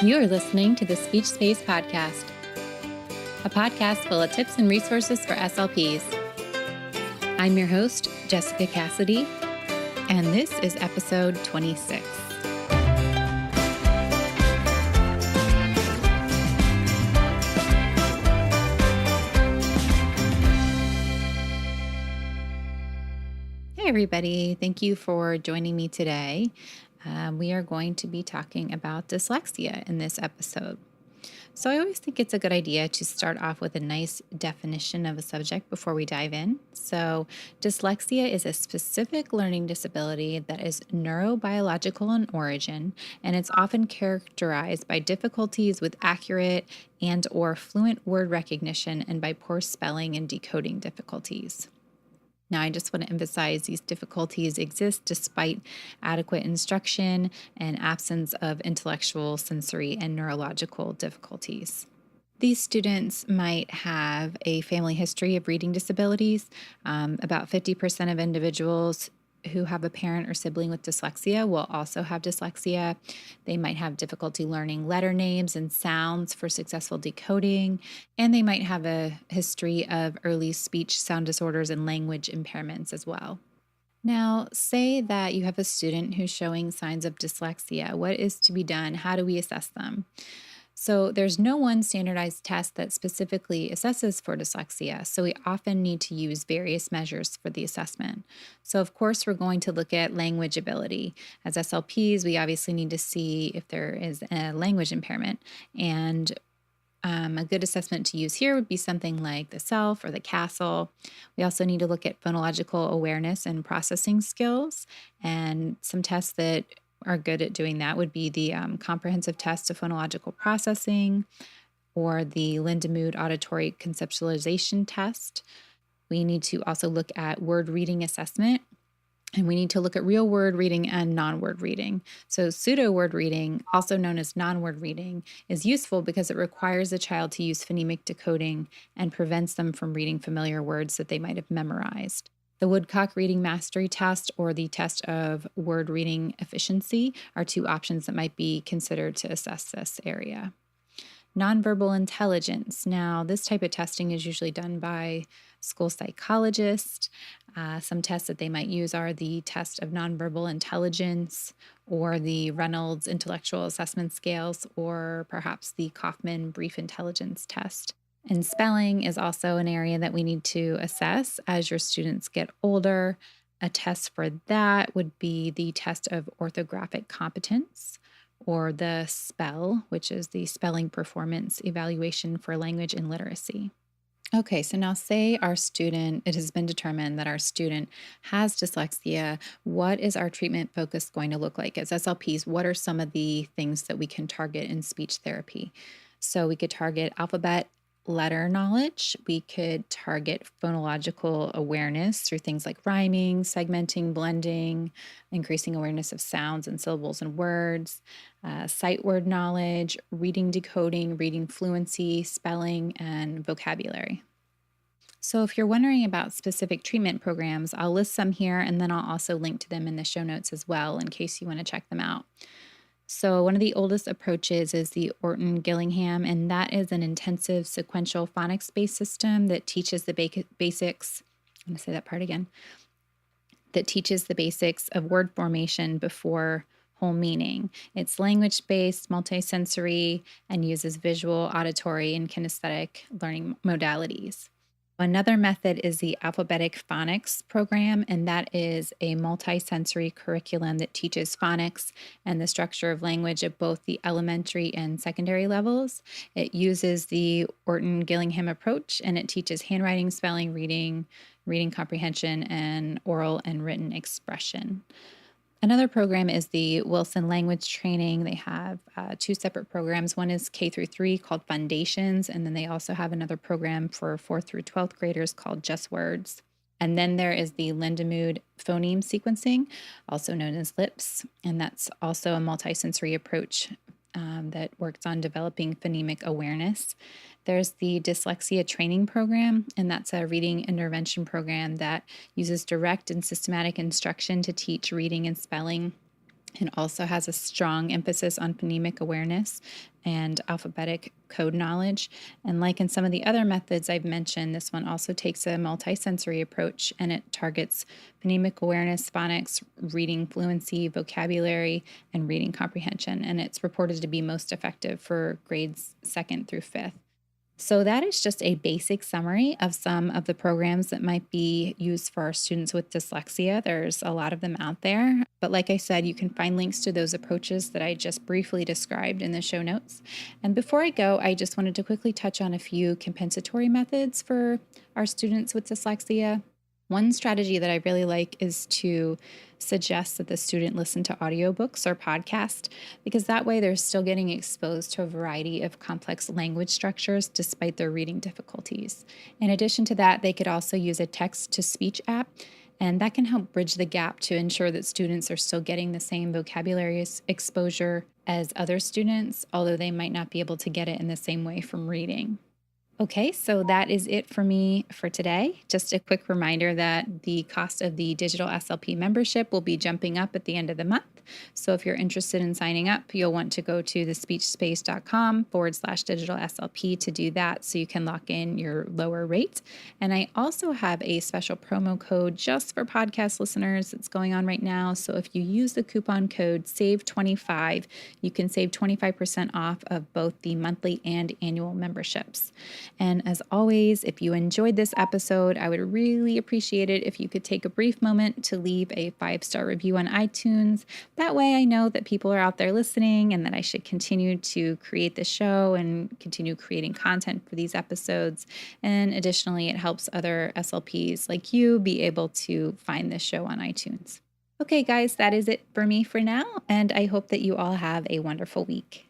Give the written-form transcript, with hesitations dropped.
You are listening to the Speech Space Podcast, a podcast full of tips and resources for SLPs. I'm your host, Jessica Cassidy, and this is episode 26. Hey, everybody. Thank you for joining me today. We are going to be talking about dyslexia in this episode. So I always think it's a good idea to start off with a nice definition of a subject before we dive in. So dyslexia is a specific learning disability that is neurobiological in origin, and it's often characterized by difficulties with accurate and or fluent word recognition and by poor spelling and decoding difficulties. Now, I just want to emphasize these difficulties exist despite adequate instruction and absence of intellectual, sensory, and neurological difficulties. These students might have a family history of reading disabilities. About 50% of individuals who have a parent or sibling with dyslexia will also have dyslexia. They might have difficulty learning letter names and sounds for successful decoding, and they might have a history of early speech, sound disorders, and language impairments as well. Now, say that you have a student who's showing signs of dyslexia. What is to be done? How do we assess them? So there's no one standardized test that specifically assesses for dyslexia, so we often need to use various measures for the assessment. So of course, we're going to look at language ability. As SLPs, we obviously need to see if there is a language impairment, and a good assessment to use here would be something like the SELF or the CASTLE. We also need to look at phonological awareness and processing skills, and some tests that are good at doing that would be the comprehensive test of phonological processing or the Lindemood auditory conceptualization test. We need to also look at word reading assessment, and we need to look at real word reading and non-word reading. So pseudo word reading, also known as non-word reading, is useful because it requires the child to use phonemic decoding and prevents them from reading familiar words that they might have memorized. The Woodcock Reading Mastery Test or the Test of Word Reading Efficiency are two options that might be considered to assess this area. Nonverbal intelligence. Now, this type of testing is usually done by school psychologists. Some tests that they might use are the Test of Nonverbal Intelligence or the Reynolds Intellectual Assessment Scales or perhaps the Kaufman Brief Intelligence Test. And spelling is also an area that we need to assess as your students get older. A test for that would be the test of orthographic competence, or the SPELL, which is the Spelling Performance Evaluation for Language and Literacy. Okay, so now say it has been determined that our student has dyslexia. What is our treatment focus going to look like? As SLPs, what are some of the things that we can target in speech therapy? So we could target alphabet letter knowledge. We could target phonological awareness through things like rhyming, segmenting, blending, increasing awareness of sounds and syllables and words, sight word knowledge, reading decoding, reading fluency, spelling, and vocabulary. So if you're wondering about specific treatment programs, I'll list some here, and then I'll also link to them in the show notes as well in case you want to check them out. So one of the oldest approaches is the Orton-Gillingham, and that is an intensive sequential phonics-based system that teaches the basics. I'm going to say that part again. That teaches the basics of word formation before whole meaning. It's language-based, multisensory, and uses visual, auditory, and kinesthetic learning modalities. Another method is the alphabetic phonics program, and that is a multisensory curriculum that teaches phonics and the structure of language at both the elementary and secondary levels. It uses the Orton-Gillingham approach, and it teaches handwriting, spelling, reading comprehension, and oral and written expression. Another program is the Wilson Language Training. They have two separate programs. One is K through 3 called Foundations, and then they also have another program for 4th through 12th graders called Just Words. And then there is the Lindemood phoneme sequencing, also known as LIPS, and that's also a multisensory approach that works on developing phonemic awareness. There's the Dyslexia Training Program, and that's a reading intervention program that uses direct and systematic instruction to teach reading and spelling It also has a strong emphasis on phonemic awareness and alphabetic code knowledge. And like in some of the other methods I've mentioned, this one also takes a multisensory approach and it targets phonemic awareness, phonics, reading fluency, vocabulary, and reading comprehension. And it's reported to be most effective for grades 2nd through 5th. So, that is just a basic summary of some of the programs that might be used for our students with dyslexia. There's a lot of them out there. But like I said, you can find links to those approaches that I just briefly described in the show notes. And before I go, I just wanted to quickly touch on a few compensatory methods for our students with dyslexia. One strategy that I really like is to suggest that the student listen to audiobooks or podcasts because that way they're still getting exposed to a variety of complex language structures despite their reading difficulties. In addition to that, they could also use a text-to-speech app, and that can help bridge the gap to ensure that students are still getting the same vocabulary exposure as other students, although they might not be able to get it in the same way from reading. Okay, so that is it for me for today. Just a quick reminder that the cost of the digital SLP membership will be jumping up at the end of the month. So if you're interested in signing up, you'll want to go to thespeechspace.com/digital SLP to do that so you can lock in your lower rate. And I also have a special promo code just for podcast listeners that's going on right now. So if you use the coupon code SAVE25, you can save 25% off of both the monthly and annual memberships. And as always, if you enjoyed this episode, I would really appreciate it if you could take a brief moment to leave a 5-star review on iTunes. That way I know that people are out there listening and that I should continue to create the show and continue creating content for these episodes. And additionally, it helps other SLPs like you be able to find this show on iTunes. Okay, guys, that is it for me for now, and I hope that you all have a wonderful week.